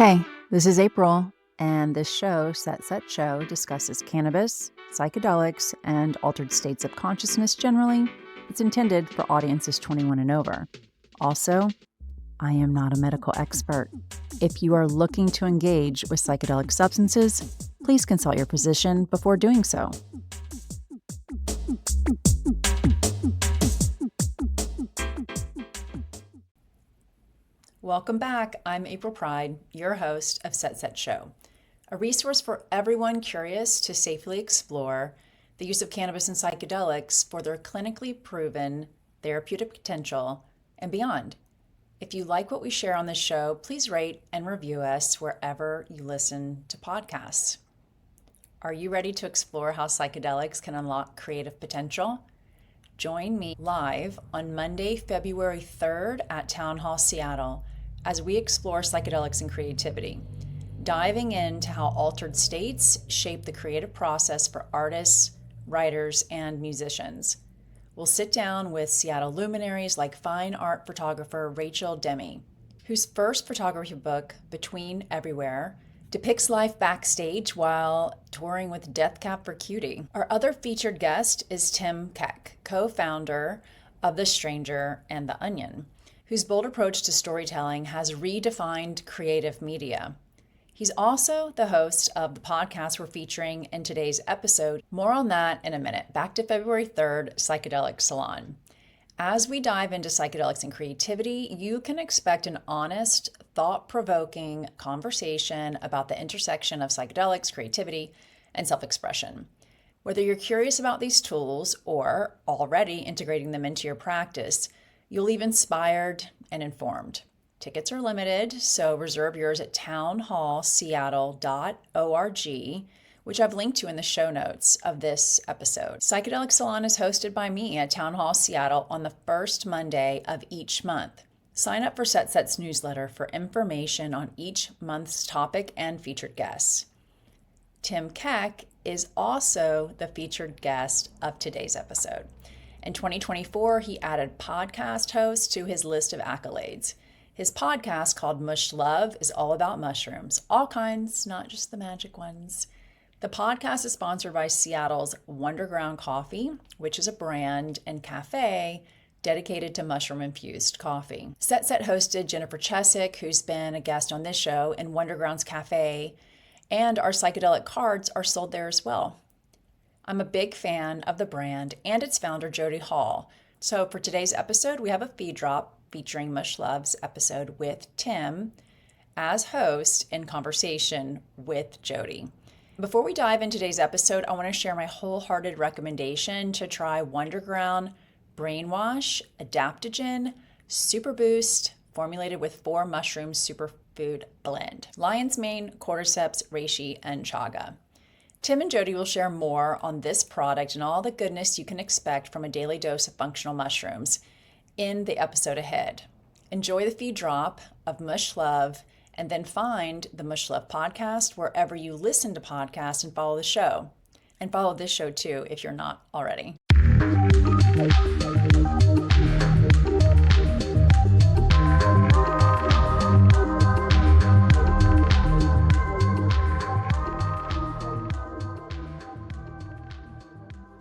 Hey, this is April, and this show, SetSet Show, discusses cannabis, psychedelics, and altered states of consciousness generally. It's intended for audiences 21 and over. Also, I am not a medical expert. If you are looking to engage with psychedelic substances, please consult your physician before doing so. Welcome back. I'm April Pride, your host of SetSet Show, a resource for everyone curious to safely explore the use of cannabis and psychedelics for their clinically proven therapeutic potential and beyond. If you like what we share on this show, please rate and review us wherever you listen to podcasts. Are you ready to explore how psychedelics can unlock creative potential? Join me live on Monday, February 3rd at Town Hall Seattle as we explore psychedelics and creativity, diving into how altered states shape the creative process for artists, writers, and musicians. We'll sit down with Seattle luminaries like fine art photographer Rachel Demme, whose first photography book, Between Everywhere, depicts life backstage while touring with Death Cab for Cutie. Our other featured guest is Tim Keck, co-founder of The Stranger and The Onion, whose bold approach to storytelling has redefined creative media. He's also the host of the podcast we're featuring in today's episode. More on that in a minute. Back to February 3rd, Psychedelic Salon. As we dive into psychedelics and creativity, you can expect an honest, thought-provoking conversation about the intersection of psychedelics, creativity, and self-expression. Whether you're curious about these tools or already integrating them into your practice, you'll leave inspired and informed. Tickets are limited, so reserve yours at townhallseattle.org, which I've linked to in the show notes of this episode. Psychedelic Salon is hosted by me at Town Hall Seattle on the first Monday of each month. Sign up for SetSet's newsletter for information on each month's topic and featured guests. Tim Keck is also the featured guest of today's episode. In 2024, he added podcast host to his list of accolades. His podcast, called Mush Love, is all about mushrooms, all kinds, not just the magic ones. The podcast is sponsored by Seattle's Wunderground Coffee, which is a brand and cafe dedicated to mushroom-infused coffee. SetSet hosted Jennifer Chesick, who's been a guest on this show, in Wunderground's cafe, and our psychedelic cards are sold there as well. I'm a big fan of the brand and its founder, Jody Hall. So for today's episode, we have a feed drop featuring Mush Love's episode with Tim as host in conversation with Jody. Before we dive into today's episode, I want to share my wholehearted recommendation to try Wunderground Brainwash Adaptogen Super Boost, formulated with 4 mushroom superfood blend: lion's mane, cordyceps, reishi, and chaga. Tim and Jody will share more on this product and all the goodness you can expect from a daily dose of functional mushrooms in the episode ahead. Enjoy the feed drop of Mush Love, and then find the Mush Love podcast wherever you listen to podcasts and follow the show. And follow this show too if you're not already.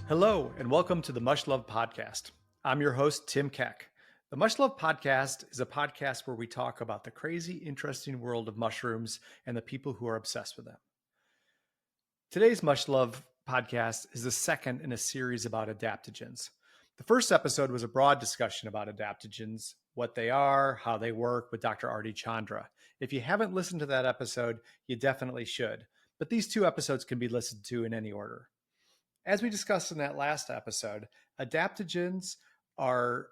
Hello, and welcome to the Mush Love podcast. I'm your host, Tim Keck. The Mush Love podcast is a podcast where we talk about the crazy, interesting world of mushrooms and the people who are obsessed with them. Today's Mush Love podcast is the second in a series about adaptogens. The first episode was a broad discussion about adaptogens, what they are, how they work, with Dr. Arti Chandra. If you haven't listened to that episode, you definitely should. But these 2 episodes can be listened to in any order. As we discussed in that last episode, adaptogens are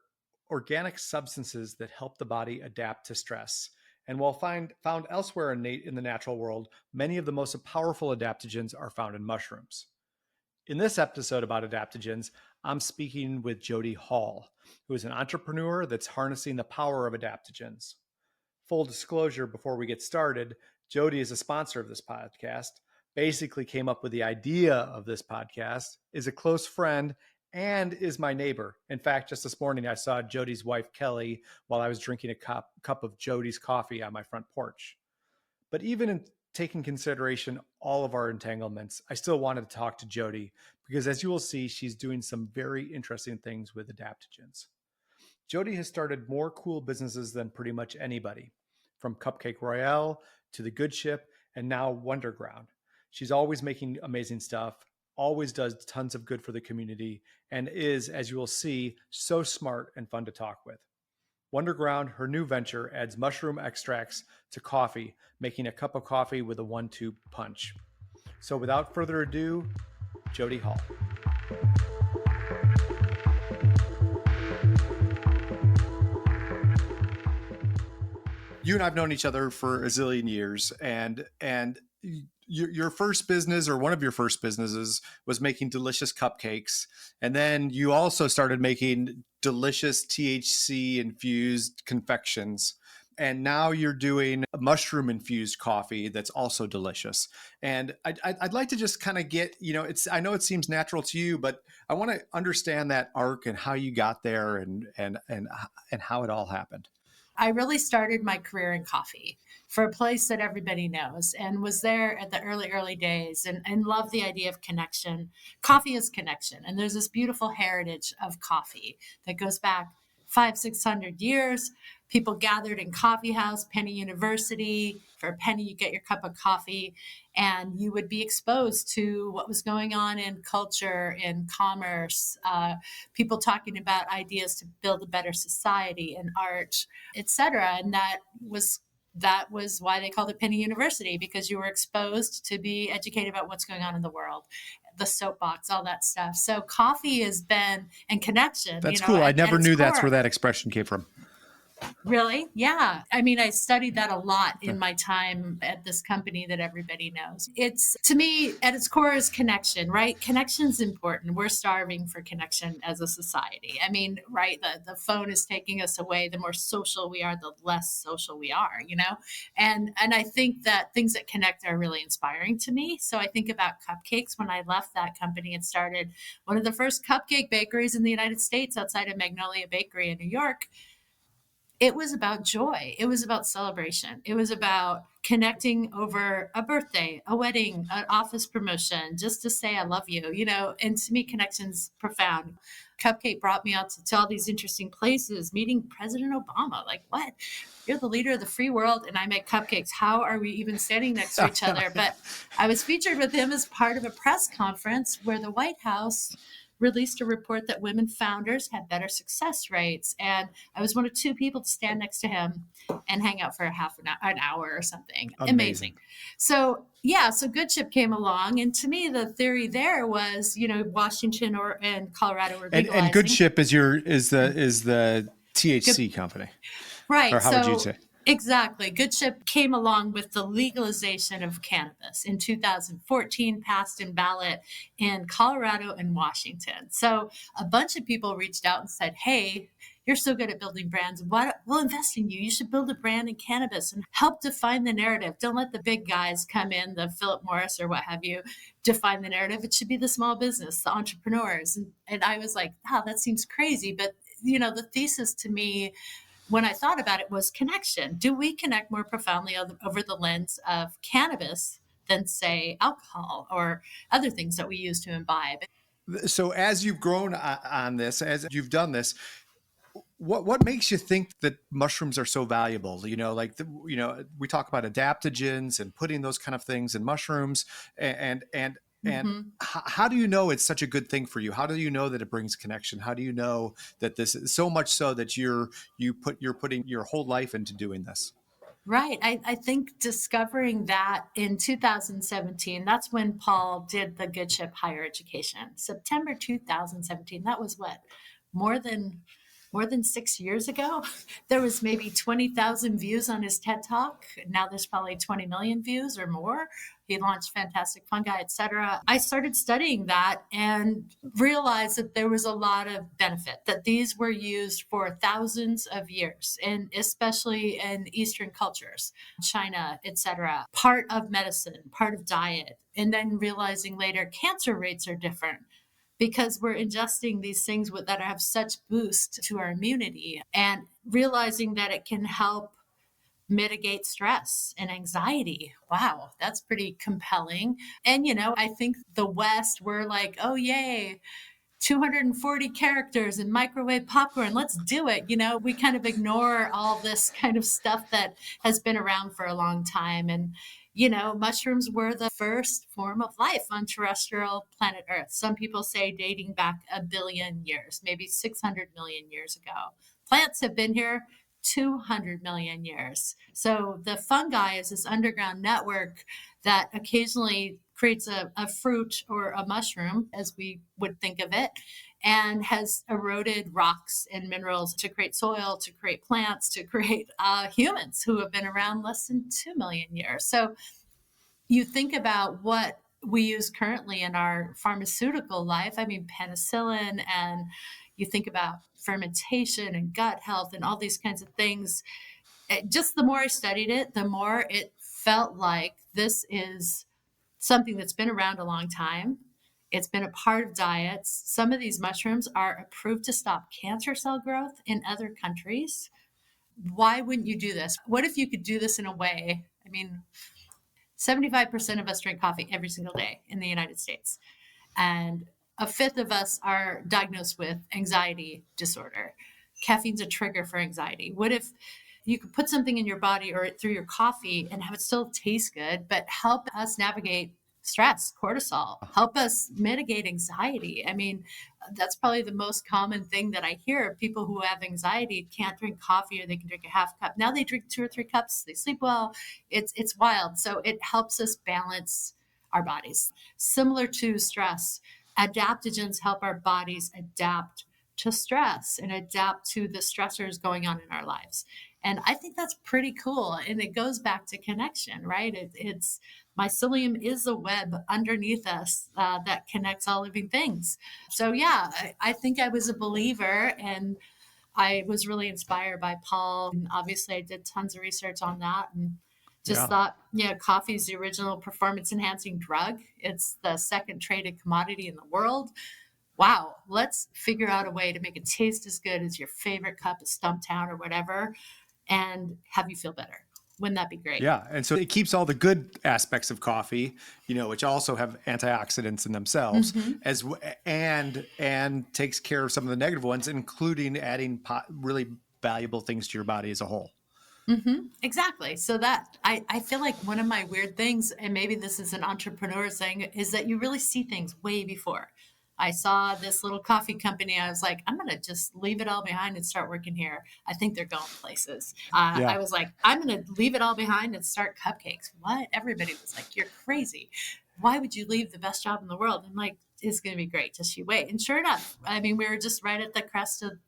organic substances that help the body adapt to stress. And while found elsewhere in the natural world, many of the most powerful adaptogens are found in mushrooms. In this episode about adaptogens, I'm speaking with Jody Hall, who is an entrepreneur that's harnessing the power of adaptogens. Full disclosure before we get started, Jody is a sponsor of this podcast, basically came up with the idea of this podcast, is a close friend, and is my neighbor. In fact, just this morning, I saw Jody's wife, Kelly, while I was drinking a cup of Jody's coffee on my front porch. But even in taking consideration all of our entanglements, I still wanted to talk to Jody because, as you will see, she's doing some very interesting things with adaptogens. Jody has started more cool businesses than pretty much anybody, from Cupcake Royale to The Good Ship and now Wunderground. She's always making amazing stuff, always does tons of good for the community, and is, as you will see, so smart and fun to talk with. Wunderground, her new venture, adds mushroom extracts to coffee, making a cup of coffee with a 1-2 punch. So without further ado, Jody Hall. You and I've known each other for a zillion years, and your first business, or one of your first businesses, was making delicious cupcakes, and then you also started making delicious THC infused confections, and now you're doing mushroom infused coffee that's also delicious. And I'd like to just kind of get, I know it seems natural to you, but I want to understand that arc and how you got there and how it all happened. I really started my career in coffee for a place that everybody knows, and was there at the early days, and loved the idea of connection. Coffee is connection. And there's this beautiful heritage of coffee that goes back 500-600 years. People gathered in coffee house, Penny University. For a penny, you get your cup of coffee, and you would be exposed to what was going on in culture, in commerce, people talking about ideas to build a better society, in art, etc. And that was why they called it Penny University, because you were exposed to be educated about what's going on in the world, the soapbox, all that stuff. So coffee has been, and connection. That's cool. I never knew that's where that expression came from. Really? Yeah. I mean, I studied that a lot in my time at this company that everybody knows. It's, to me, at its core is connection, right? Connection's important. We're starving for connection as a society. I mean, right? The phone is taking us away. The more social we are, the less social we are, And I think that things that connect are really inspiring to me. So I think about cupcakes. When I left that company and started one of the first cupcake bakeries in the United States outside of Magnolia Bakery in New York, it was about joy. It was about celebration. It was about connecting over a birthday, a wedding, an office promotion, just to say, I love you, and to me, connection's profound. Cupcake brought me out to all these interesting places, meeting President Obama. Like, what? You're the leader of the free world, and I make cupcakes. How are we even standing next to each other? But I was featured with him as part of a press conference where the White House released a report that women founders had better success rates. And I was one of 2 people to stand next to him and hang out for an hour or something. Amazing. So Good Ship came along. And to me, the theory there was, Washington and Colorado were legalizing. And Good Ship is the THC company. Right. Or how would you say? Exactly. Good Ship came along with the legalization of cannabis in 2014, passed in ballot in Colorado and Washington. So a bunch of people reached out and said, hey, you're so good at building brands. We'll invest in you. You should build a brand in cannabis and help define the narrative. Don't let the big guys come in, the Philip Morris or what have you, define the narrative. It should be the small business, the entrepreneurs. And I was like, that seems crazy. But, the thesis to me, when I thought about it, was connection. Do we connect more profoundly over the lens of cannabis than, say, alcohol or other things that we use to imbibe? So as you've grown on this, as you've done this, what makes you think that mushrooms are so valuable? We talk about adaptogens and putting those kind of things in mushrooms, and how do you know it's such a good thing for you? How do you know that it brings connection? How do you know that this is so much so that you're putting your whole life into doing this? Right. I think discovering that in 2017, that's when Paul did the Good Ship Higher Education. September 2017, that was what? More than 6 years ago. There was maybe 20,000 views on his TED Talk. Now there's probably 20 million views or more. He launched Fantastic Fungi, etc. I started studying that and realized that there was a lot of benefit, that these were used for thousands of years, and especially in Eastern cultures, China, etc. Part of medicine, part of diet, and then realizing later cancer rates are different, because we're ingesting these things that have such boost to our immunity, and realizing that it can help mitigate stress and anxiety. Wow, that's pretty compelling. And, I think the West, we're like, oh, yay, 240 characters and microwave popcorn. Let's do it. We kind of ignore all this kind of stuff that has been around for a long time. And, mushrooms were the first form of life on terrestrial planet Earth. Some people say dating back 1 billion years, maybe 600 million years ago. Plants have been here 200 million years. So the fungi is this underground network that occasionally creates a fruit or a mushroom, as we would think of it, and has eroded rocks and minerals to create soil, to create plants, to create humans who have been around less than 2 million years. So you think about what we use currently in our pharmaceutical life. I mean, penicillin, and you think about fermentation and gut health and all these kinds of things. Just the more I studied it, the more it felt like this is something that's been around a long time. It's been a part of diets. Some of these mushrooms are approved to stop cancer cell growth in other countries. Why wouldn't you do this? What if you could do this in a way? I mean, 75% of us drink coffee every single day in the United States. And a fifth of us are diagnosed with anxiety disorder. Caffeine's a trigger for anxiety. What if you could put something in your body or through your coffee and have it still taste good, but help us navigate stress, cortisol, help us mitigate anxiety? I mean, that's probably the most common thing that I hear. People who have anxiety can't drink coffee, or they can drink a half cup. Now they drink 2 or 3 cups. They sleep well. It's wild. So it helps us balance our bodies. Similar to stress, adaptogens help our bodies adapt to stress and adapt to the stressors going on in our lives. And I think that's pretty cool. And it goes back to connection, right? It's mycelium is a web underneath us that connects all living things. So yeah, I think I was a believer, and I was really inspired by Paul. And obviously I did tons of research on that, and just thought, coffee is the original performance enhancing drug. It's the second traded commodity in the world. Wow, let's figure out a way to make it taste as good as your favorite cup of Stumptown or whatever, and have you feel better. Wouldn't that be great? Yeah. And so it keeps all the good aspects of coffee, which also have antioxidants in themselves, and takes care of some of the negative ones, including adding really valuable things to your body as a whole. Exactly. So that I feel like one of my weird things, and maybe this is an entrepreneur thing, is that you really see things way before. I saw this little coffee company. I was like, I'm going to just leave it all behind and start working here. I think they're going places. I was like, I'm going to leave it all behind and start cupcakes. What? Everybody was like, you're crazy. Why would you leave the best job in the world? I'm like, it's going to be great. Just you wait. And sure enough, I mean, we were just right at the crest of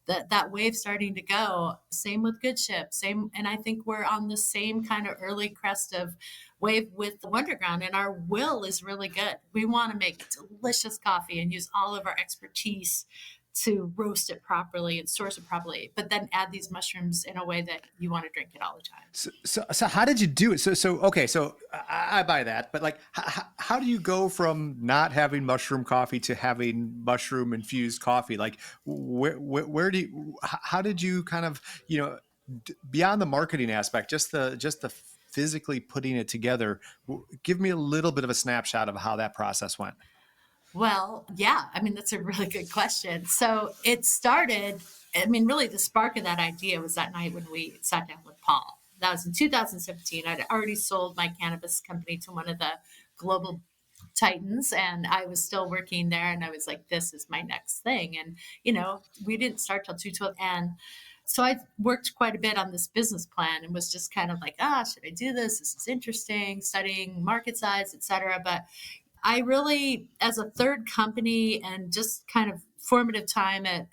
that wave starting to go. Same with Good Ship. And I think we're on the same kind of early crest of wave with the Wunderground, and our will is really good. We want to make delicious coffee and use all of our expertise to roast it properly and source it properly, but then add these mushrooms in a way that you want to drink it all the time. So how did you do it? So I buy that, but like, how do you go from not having mushroom coffee to having mushroom infused coffee? Like, how did you kind of, beyond the marketing aspect, just the physically putting it together, give me a little bit of a snapshot of how that process went. Well, yeah, I mean, that's a really good question. So it started, really the spark of that idea was that night when we sat down with Paul. That was in 2017. I'd already sold my cannabis company to one of the global titans, and I was still working there. And I was like, this is my next thing. And, we didn't start till 2012. And so I worked quite a bit on this business plan and was just kind of like, should I do this? This is interesting, studying market size, et cetera. But I really, as a third company and just kind of formative time at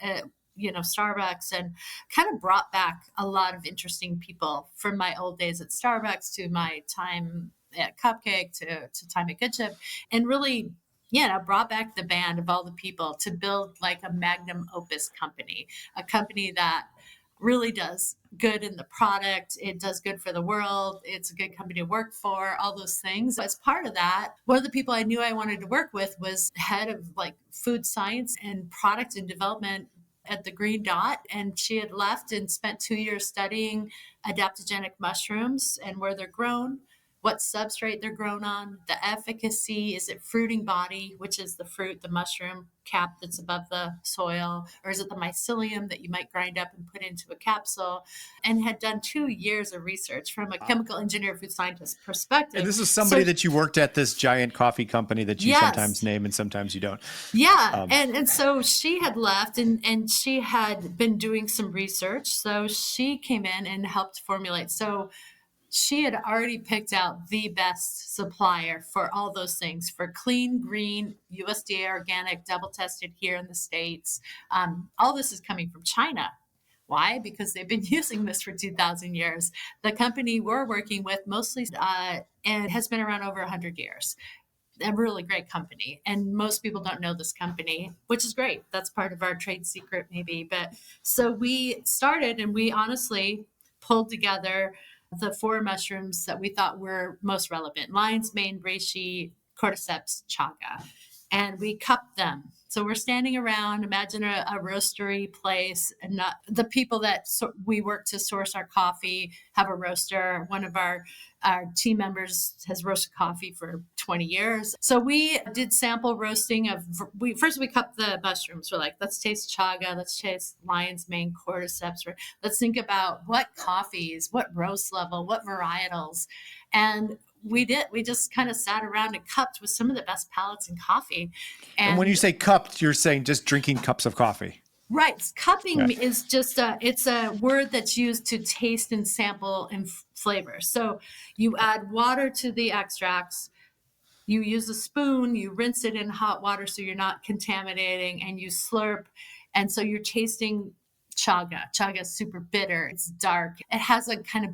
Starbucks, and kind of brought back a lot of interesting people from my old days at Starbucks to my time at Cupcake to time at Good Ship, and really, brought back the band of all the people to build like a magnum opus company, a company that really does good in the product. It does good for the world. It's a good company to work for, all those things. As part of that, one of the people I knew I wanted to work with was head of like food science and product and development at the Green Dot, and she had left and spent 2 years studying adaptogenic mushrooms and where they're grown, what substrate they're grown on, the efficacy. Is it fruiting body, which is the fruit, the mushroom cap that's above the soil, or is it the mycelium that you might grind up and put into a capsule? And had done 2 years of research from a chemical engineer, food scientist perspective. And this is somebody that you worked at this giant coffee company that you sometimes name and sometimes you don't. Yeah. And so she had left and she had been doing some research. So she came in and helped formulate. So she had already picked out the best supplier for all those things, for clean, green, USDA organic, double tested here in the States. All this is coming from China. Why? Because they've been using this for 2,000 years. The company we're working with mostly and has been around over 100 years. A really great company. And most people don't know this company, which is great. That's part of our trade secret maybe. But so we started and we honestly pulled together the 4 mushrooms that we thought were most relevant: lion's mane, reishi, cordyceps, chaga. And we cupped them. So we're standing around, imagine a roastery place, and not the people that we work to source our coffee have a roaster. One of our team members has roasted coffee for 20 years. So we did sample roasting of, we cupped the mushrooms. We're like, let's taste chaga, let's taste lion's mane, cordyceps. Let's think about what coffees, what roast level, what varietals. And we just kind of sat around and cupped with some of the best palates in coffee. And when you say cupped, you're saying just drinking cups of coffee. Right. Cupping is just it's a word that's used to taste and sample and flavor. So you add water to the extracts, you use a spoon, you rinse it in hot water so you're not contaminating, and you slurp. And so you're tasting chaga. Chaga is super bitter. It's dark. It has a kind of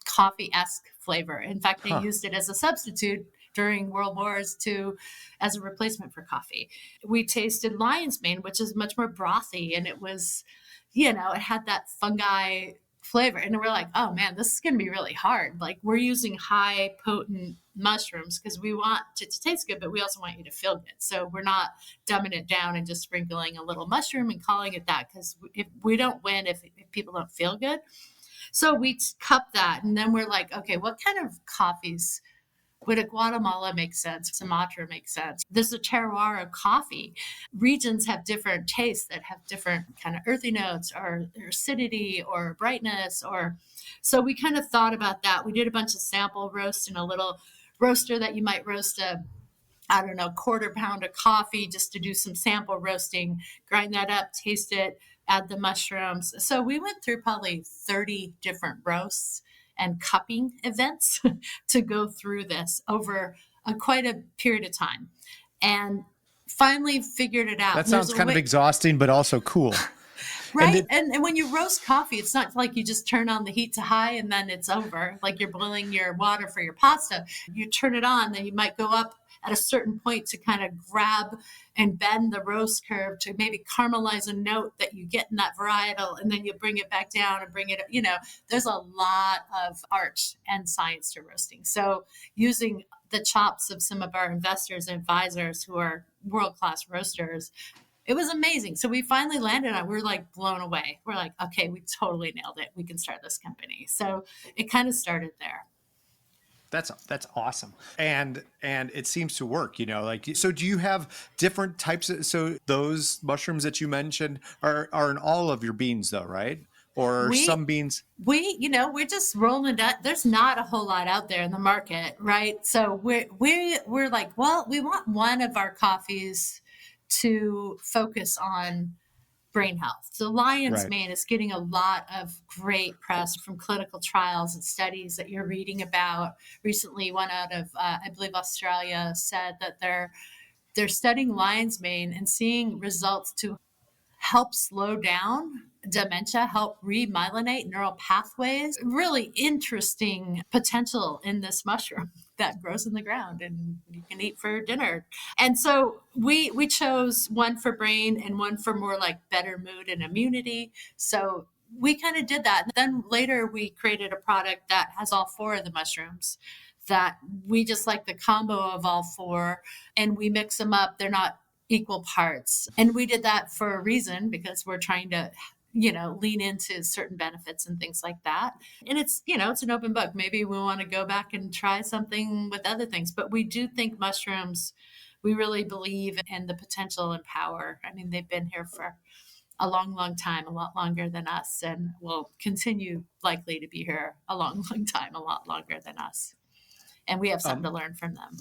coffee-esque flavor. In fact, they used it as a substitute during World Wars as a replacement for coffee. We tasted lion's mane, which is much more brothy, and it was, it had that fungi flavor. And we're like, oh man, this is going to be really hard. Like, we're using high potent mushrooms because we want it to taste good, but we also want you to feel good. So we're not dumbing it down and just sprinkling a little mushroom and calling it that, because if we don't win if people don't feel good. So we cup that, and then we're like, okay, what kind of coffees would a Guatemala make sense? Sumatra makes sense. There's a terroir of coffee. Regions have different tastes that have different kind of earthy notes or acidity or brightness. So we kind of thought about that. We did a bunch of sample roast in a little roaster that you might roast quarter pound of coffee just to do some sample roasting, grind that up, taste it, add the mushrooms. So we went through probably 30 different roasts and cupping events to go through this over quite a period of time, and finally figured it out. That sounds kind of exhausting, but also cool. Right. And when you roast coffee, it's not like you just turn on the heat to high and then it's over. Like you're boiling your water for your pasta. You turn it on, then you might go up at a certain point to kind of grab and bend the roast curve to maybe caramelize a note that you get in that varietal, and then you bring it back down and bring it, there's a lot of art and science to roasting. So using the chops of some of our investors and advisors who are world-class roasters, it was amazing. So we finally landed on, we're like blown away. We're like, okay, we totally nailed it. We can start this company. So it kind of started there. That's awesome. And it seems to work, so do you have different types so those mushrooms that you mentioned are in all of your beans though, right? Or some beans? We're just rolling it. There's not a whole lot out there in the market, right? So we're like, well, we want one of our coffees to focus on brain health. So lion's mane is getting a lot of great press from clinical trials and studies that you're reading about. Recently, one out of, I believe, Australia said that they're studying lion's mane and seeing results to help slow down dementia, help remyelinate neural pathways. Really interesting potential in this mushroom that grows in the ground and you can eat for dinner. And so we chose one for brain and one for more like better mood and immunity. So we kind of did that. And then later we created a product that has all 4 of the mushrooms that we just like the combo of all 4, and we mix them up. They're not equal parts. And we did that for a reason, because we're trying to, lean into certain benefits and things like that. And it's, it's an open book. Maybe we want to go back and try something with other things, but we do think mushrooms, we really believe in the potential and power. I mean, they've been here for a long, long time, a lot longer than us, and will continue likely to be here a long, long time, a lot longer than us. And we have something to learn from them.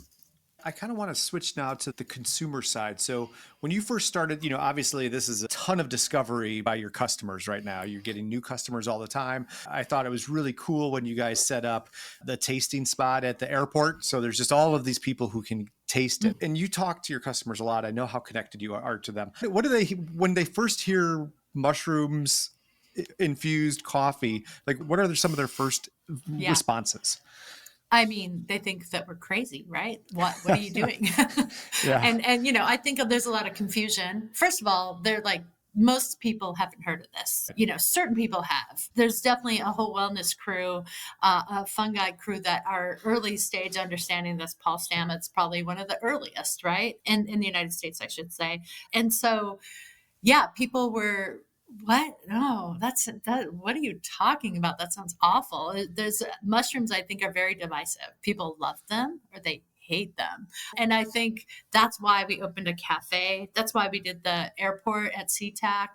I kind of want to switch now to the consumer side. So when you first started, obviously this is a ton of discovery by your customers right now. You're getting new customers all the time. I thought it was really cool when you guys set up the tasting spot at the airport. So there's just all of these people who can taste it. And you talk to your customers a lot. I know how connected you are to them. What do they, when they first hear mushrooms infused coffee, like what are some of their first responses? I mean, they think that we're crazy, right? What are you doing? Yeah. And I think there's a lot of confusion. First of all, they're like, most people haven't heard of this. Certain people have. There's definitely a whole wellness crew, a fungi crew that are early stage understanding this. Paul Stamets, probably one of the earliest, right? In the United States, I should say. And so, people were, what? No, what are you talking about? That sounds awful. There's mushrooms, I think, are very divisive. People love them or they hate them. And I think that's why we opened a cafe. That's why we did the airport at SeaTac,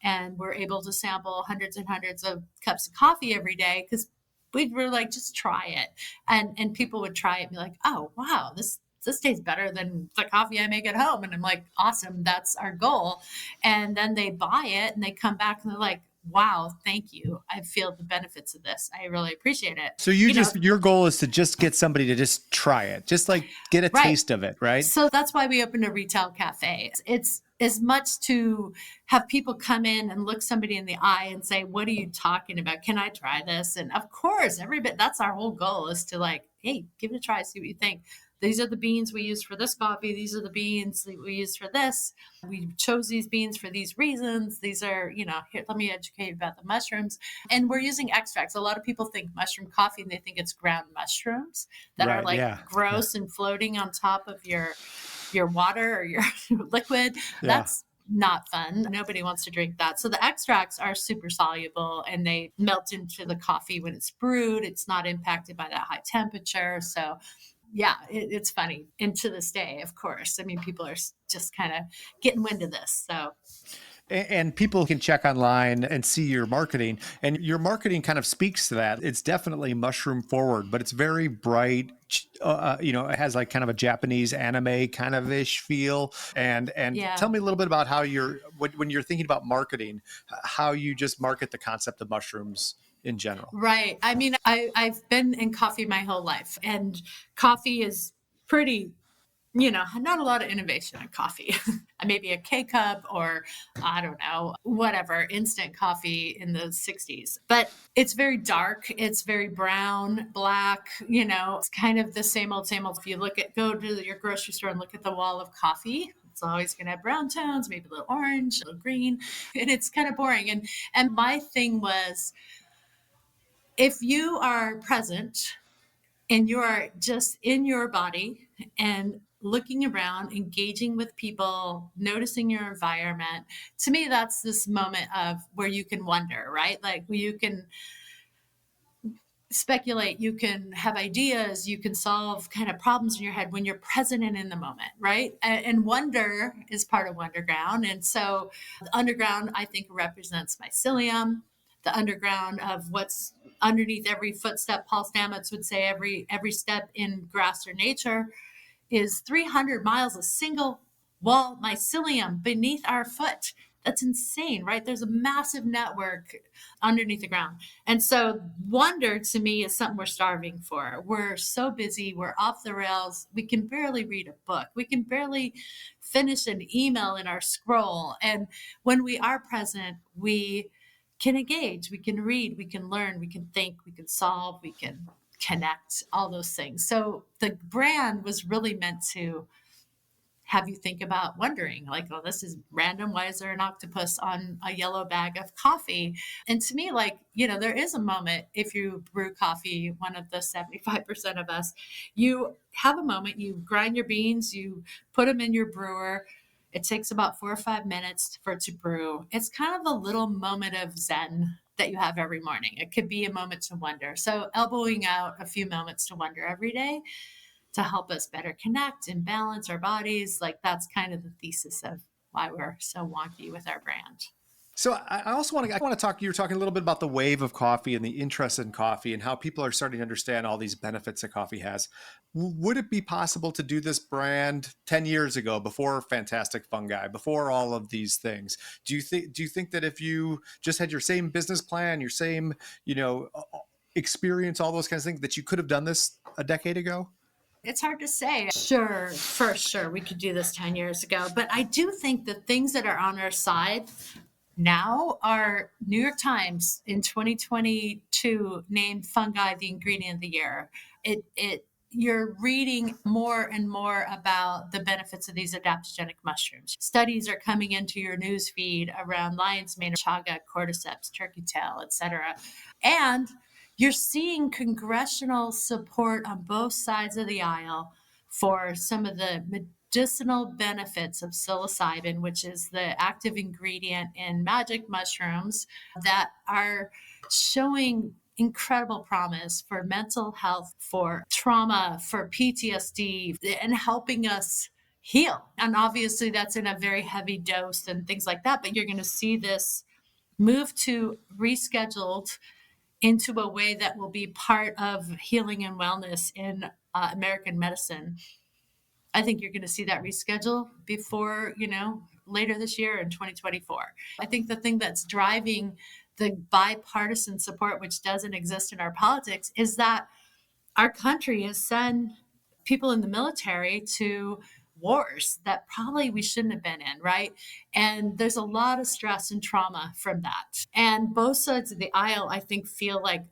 and we're able to sample hundreds and hundreds of cups of coffee every day, because we were like, just try it. And people would try it and be like, oh, wow, this tastes better than the coffee I make at home. And I'm like, awesome. That's our goal. And then they buy it and they come back and they're like, wow, thank you. I feel the benefits of this. I really appreciate it. So your goal is to just get somebody to just try it, just like get a taste of it, right? So that's why we opened a retail cafe. It's as much to have people come in and look somebody in the eye and say, what are you talking about? Can I try this? And of course, that's our whole goal, is to like, hey, give it a try, see what you think. These are the beans we use for this coffee. These are the beans that we use for this. We chose these beans for these reasons. These are, here, let me educate you about the mushrooms. And we're using extracts. A lot of people think mushroom coffee and they think it's ground mushrooms that are like gross and floating on top of your water or your liquid. That's not fun. Nobody wants to drink that. So the extracts are super soluble and they melt into the coffee when it's brewed. It's not impacted by that high temperature. So it's funny. And to this day, of course, I mean, people are just kind of getting wind of this. So. And people can check online and see your marketing, and your marketing kind of speaks to that. It's definitely mushroom forward, but it's very bright. It has like kind of a Japanese anime kind of ish feel. And tell me a little bit about how when you're thinking about marketing, how you just market the concept of mushrooms in general. Right. I mean, I've been in coffee my whole life, and coffee is pretty, not a lot of innovation in coffee. Maybe a K-cup or I don't know, whatever, instant coffee in the 60s. But it's very dark. It's very brown, black, it's kind of the same old, same old. If you go to your grocery store and look at the wall of coffee, it's always going to have brown tones, maybe a little orange, a little green, and it's kind of boring. And my thing was, if you are present and you are just in your body and looking around, engaging with people, noticing your environment, to me, that's this moment of where you can wonder, right? Like you can speculate, you can have ideas, you can solve kind of problems in your head when you're present and in the moment, right? And wonder is part of Wunderground. And so the underground, I think, represents mycelium, the underground of what's underneath every footstep. Paul Stamets would say every step in grass or nature is 300 miles of single wall mycelium beneath our foot. That's insane, right? There's a massive network underneath the ground. And so wonder to me is something we're starving for. We're so busy. We're off the rails. We can barely read a book. We can barely finish an email in our scroll. And when we are present, we can engage, we can read, we can learn, we can think, we can solve, we can connect, all those things. So the brand was really meant to have you think about wondering, like, oh, this is random. Why is there an octopus on a yellow bag of coffee? And to me, like, there is a moment, if you brew coffee, one of the 75% of us, you have a moment, you grind your beans, you put them in your brewer. It takes about 4 or 5 minutes for it to brew. It's kind of a little moment of zen that you have every morning. It could be a moment to wonder. So elbowing out a few moments to wonder every day to help us better connect and balance our bodies. Like that's kind of the thesis of why we're so wonky with our brand. So I also want to talk, you were talking a little bit about the wave of coffee and the interest in coffee and how people are starting to understand all these benefits that coffee has. Would it be possible to do this brand 10 years ago, before Fantastic Fungi, before all of these things? Do you think that if you just had your same business plan, your same, experience, all those kinds of things, that you could have done this a decade ago? It's hard to say. Sure, for sure, we could do this 10 years ago. But I do think the things that are on our side now are New York Times in 2022 named fungi the ingredient of the year. You're reading more and more about the benefits of these adaptogenic mushrooms. Studies are coming into your news feed around lion's mane, chaga, cordyceps, turkey tail, etc. And you're seeing congressional support on both sides of the aisle for some of the medicinal benefits of psilocybin, which is the active ingredient in magic mushrooms that are showing incredible promise for mental health, for trauma, for PTSD, and helping us heal. And obviously that's in a very heavy dose and things like that, but you're going to see this move to rescheduled into a way that will be part of healing and wellness in American medicine. I think you're going to see that reschedule before, later this year in 2024. I think the thing that's driving the bipartisan support, which doesn't exist in our politics, is that our country has sent people in the military to wars that probably we shouldn't have been in, right? And there's a lot of stress and trauma from that. And both sides of the aisle, I think, feel like,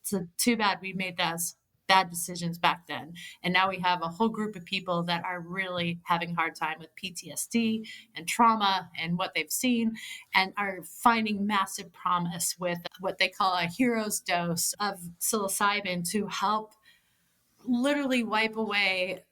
it's too bad we made those bad decisions back then. And now we have a whole group of people that are really having a hard time with PTSD and trauma and what they've seen, and are finding massive promise with what they call a hero's dose of psilocybin to help literally wipe away,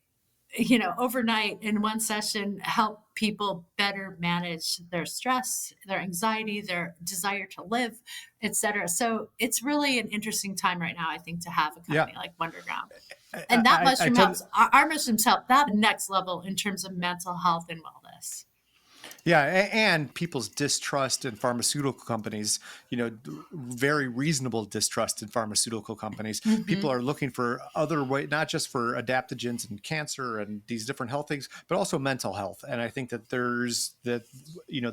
overnight in one session, help people better manage their stress, their anxiety, their desire to live, etc. So it's really an interesting time right now, I think, to have a company like Wunderground. And that mushroom helps. Our mushrooms help that next level in terms of mental health and wellness. Yeah, and people's distrust in pharmaceutical companies, very reasonable distrust in pharmaceutical companies. Mm-hmm. People are looking for other ways, not just for adaptogens and cancer and these different health things, but also mental health. And I think that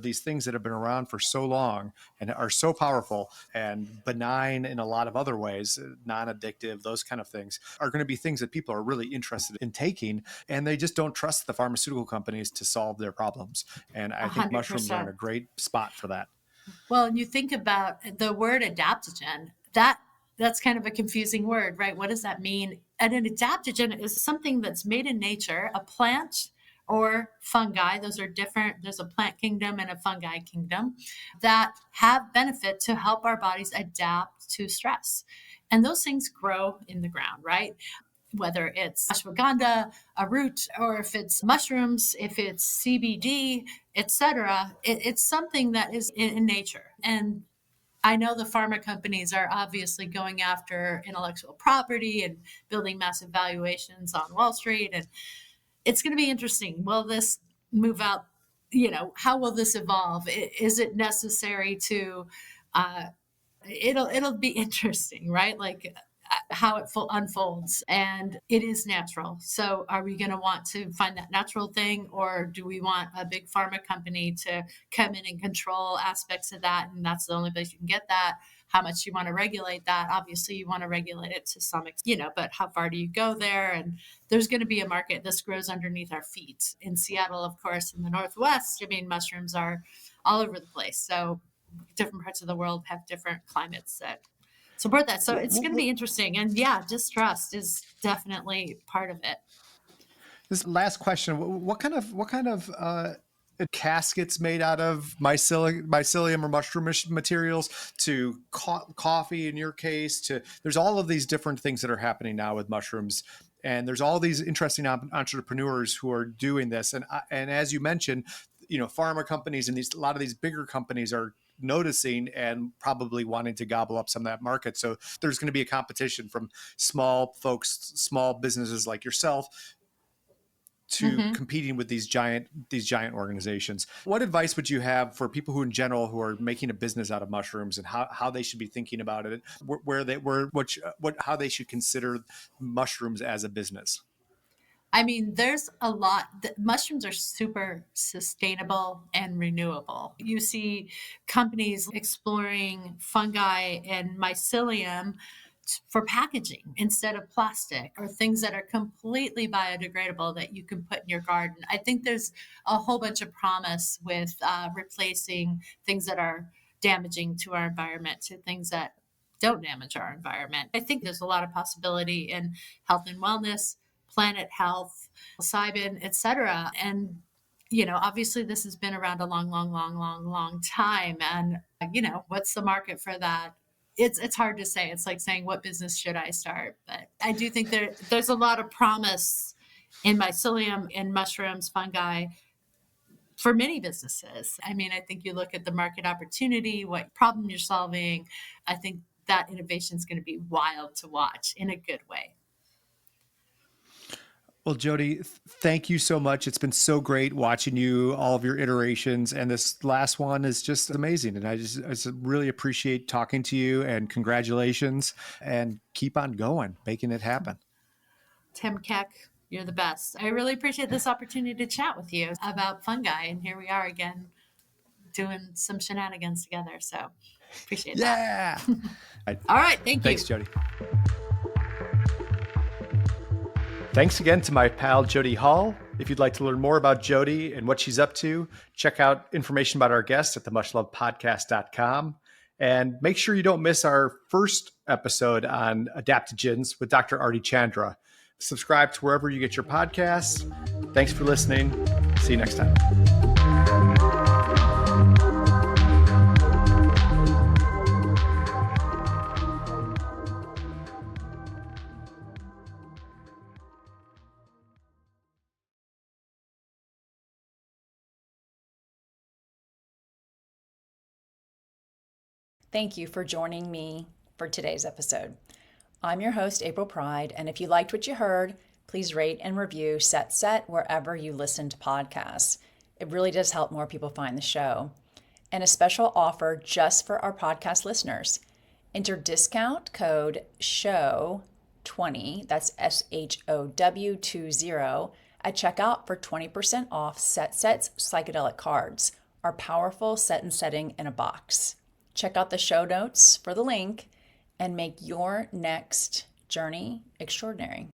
these things that have been around for so long and are so powerful and benign in a lot of other ways, non-addictive, those kind of things, are going to be things that people are really interested in taking, and they just don't trust the pharmaceutical companies to solve their problems. And I think 100%. Mushrooms are in a great spot for that. Well, and you think about the word adaptogen, that's kind of a confusing word, right? What does that mean? And an adaptogen is something that's made in nature, a plant or fungi. Those are different. There's a plant kingdom and a fungi kingdom that have benefit to help our bodies adapt to stress. And those things grow in the ground, right? Whether it's ashwagandha, a root, or if it's mushrooms, if it's CBD, etc., it's something that is in nature. And I know the pharma companies are obviously going after intellectual property and building massive valuations on Wall Street. And it's going to be interesting. Will this move out? How will this evolve? Is it necessary to, it'll be interesting, right? Like, how it unfolds, and it is natural. So are we going to want to find that natural thing, or do we want a big pharma company to come in and control aspects of that? And that's the only place you can get that. How much you want to regulate that? Obviously you want to regulate it to some extent, but how far do you go there? And there's going to be a market. This grows underneath our feet. In Seattle, of course, in the Northwest, mushrooms are all over the place. So different parts of the world have different climates that support that. So it's going to be interesting. And distrust is definitely part of it. This last question, what kind of caskets made out of mycelium or mushroom materials to coffee in your case, there's all of these different things that are happening now with mushrooms. And there's all these interesting entrepreneurs who are doing this. And as you mentioned, pharma companies and a lot of these bigger companies are noticing and probably wanting to gobble up some of that market. So there's going to be a competition from small folks, small businesses like yourself, to competing with these giant organizations. What advice would you have for people who in general who are making a business out of mushrooms, and how they should be thinking about it, how they should consider mushrooms as a business? I mean, there's a lot. Mushrooms are super sustainable and renewable. You see companies exploring fungi and mycelium for packaging instead of plastic, or things that are completely biodegradable that you can put in your garden. I think there's a whole bunch of promise with replacing things that are damaging to our environment to things that don't damage our environment. I think there's a lot of possibility in health and wellness, planet health, psilocybin, etc. And obviously this has been around a long time. And what's the market for that? It's hard to say. It's like saying, what business should I start? But I do think there's a lot of promise in mycelium, in mushrooms, fungi, for many businesses. I mean, I think you look at the market opportunity, what problem you're solving. I think that innovation is going to be wild to watch in a good way. Well, Jody, thank you so much. It's been so great watching you, all of your iterations. And this last one is just amazing. And I just really appreciate talking to you, and congratulations, and keep on going, making it happen. Tim Keck, you're the best. I really appreciate this opportunity to chat with you about fungi. And here we are again doing some shenanigans together. So appreciate that. Yeah. All right. Thanks, Jody. Thanks again to my pal, Jody Hall. If you'd like to learn more about Jody and what she's up to, check out information about our guests at themushlovepodcast.com. And make sure you don't miss our first episode on adaptogens with Dr. Arti Chandra. Subscribe to wherever you get your podcasts. Thanks for listening. See you next time. Thank you for joining me for today's episode. I'm your host, April Pride, and if you liked what you heard, please rate and review SetSet wherever you listen to podcasts. It really does help more people find the show. And a special offer just for our podcast listeners. Enter discount code SHOW20, that's SHOW20, at checkout for 20% off SetSet's Psychedelic cards, our powerful set and setting in a box. Check out the show notes for the link and make your next journey extraordinary.